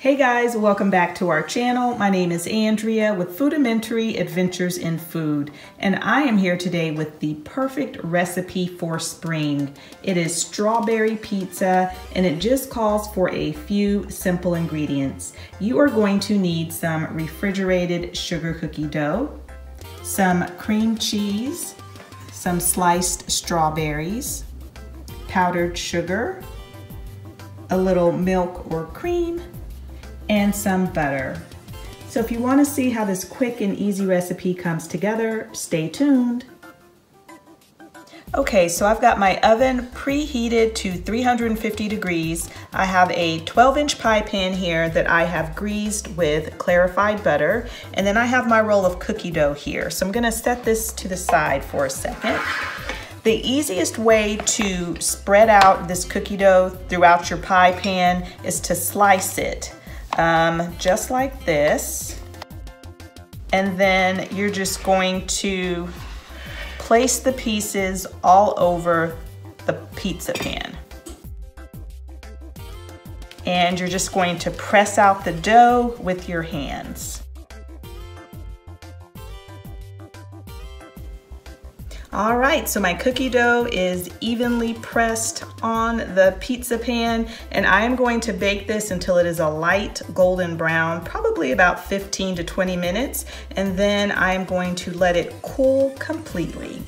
Hey guys, welcome back to our channel. My name is Andrea with Foodamentary Adventures in Food, and I am here today with the perfect recipe for spring. It is strawberry pizza, and it just calls for a few simple ingredients. You are going to need some refrigerated sugar cookie dough, some cream cheese, some sliced strawberries, powdered sugar, a little milk or cream, and some butter. So if you want to see how this quick and easy recipe comes together, stay tuned. Okay, so I've got my oven preheated to 350 degrees. I have a 12-inch pie pan here that I have greased with clarified butter, and then I have my roll of cookie dough here. So I'm gonna set this to the side for a second. The easiest way to spread out this cookie dough throughout your pie pan is to slice it. Just like this, and then you're just going to place the pieces all over the pizza pan, and you're just going to press out the dough with your hands. All right, so my cookie dough is evenly pressed on the pizza pan, and I am going to bake this until it is a light golden brown, probably about 15 to 20 minutes, and then I am going to let it cool completely.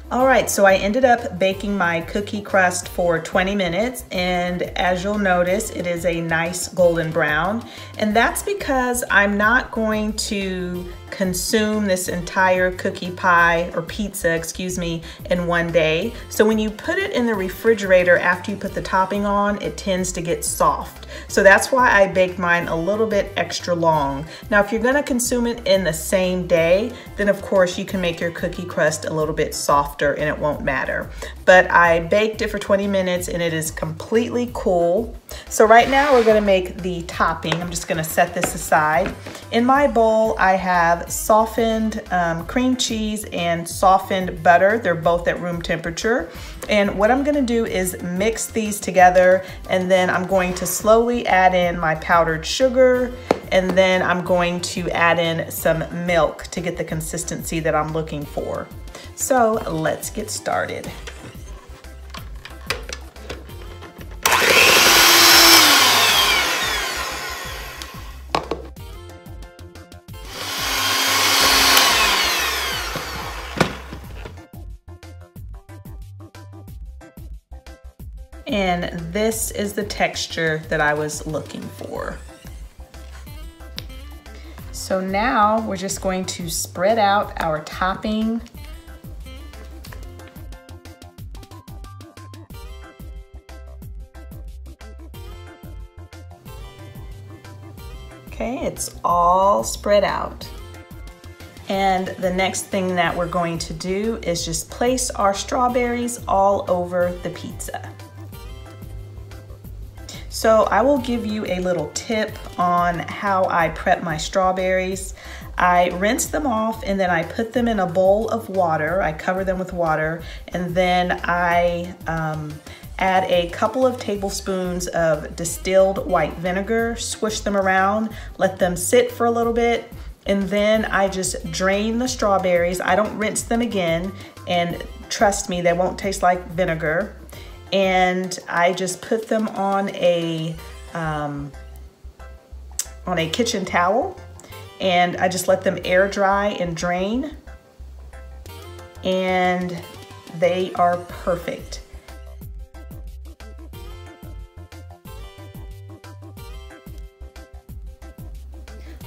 All right, so I ended up baking my cookie crust for 20 minutes, and as you'll notice, it is a nice golden brown, and that's because I'm not going to consume this entire cookie pie or pizza, excuse me, in one day. So when you put it in the refrigerator after you put the topping on, it tends to get soft. So that's why I baked mine a little bit extra long. Now, if you're gonna consume it in the same day, then of course you can make your cookie crust a little bit softer and it won't matter. But I baked it for 20 minutes and it is completely cool. So right now we're gonna make the topping. I'm just gonna set this aside. In my bowl, I have softened cream cheese and softened butter. They're both at room temperature. And what I'm gonna do is mix these together, and then I'm going to slowly add in my powdered sugar, and then I'm going to add in some milk to get the consistency that I'm looking for. So let's get started. And this is the texture that I was looking for. So now we're just going to spread out our topping. Okay, it's all spread out. And the next thing that we're going to do is just place our strawberries all over the pizza. So I will give you a little tip on how I prep my strawberries. I rinse them off and then I put them in a bowl of water. I cover them with water, and then I add a couple of tablespoons of distilled white vinegar, swish them around, let them sit for a little bit, and then I just drain the strawberries. I don't rinse them again, and trust me, they won't taste like vinegar. And I just put them on a kitchen towel, and I just let them air dry and drain, and they are perfect.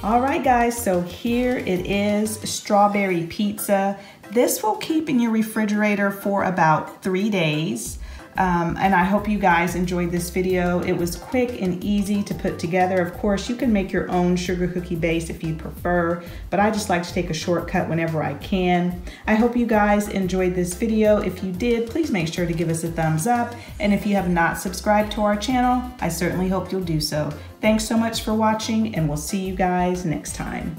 All right, guys, so here it is, strawberry pizza. This will keep in your refrigerator for about 3 days. And I hope you guys enjoyed this video. It was quick and easy to put together. Of course, you can make your own sugar cookie base if you prefer, but I just like to take a shortcut whenever I can. I hope you guys enjoyed this video. If you did, please make sure to give us a thumbs up. And if you have not subscribed to our channel, I certainly hope you'll do so. Thanks so much for watching, and we'll see you guys next time.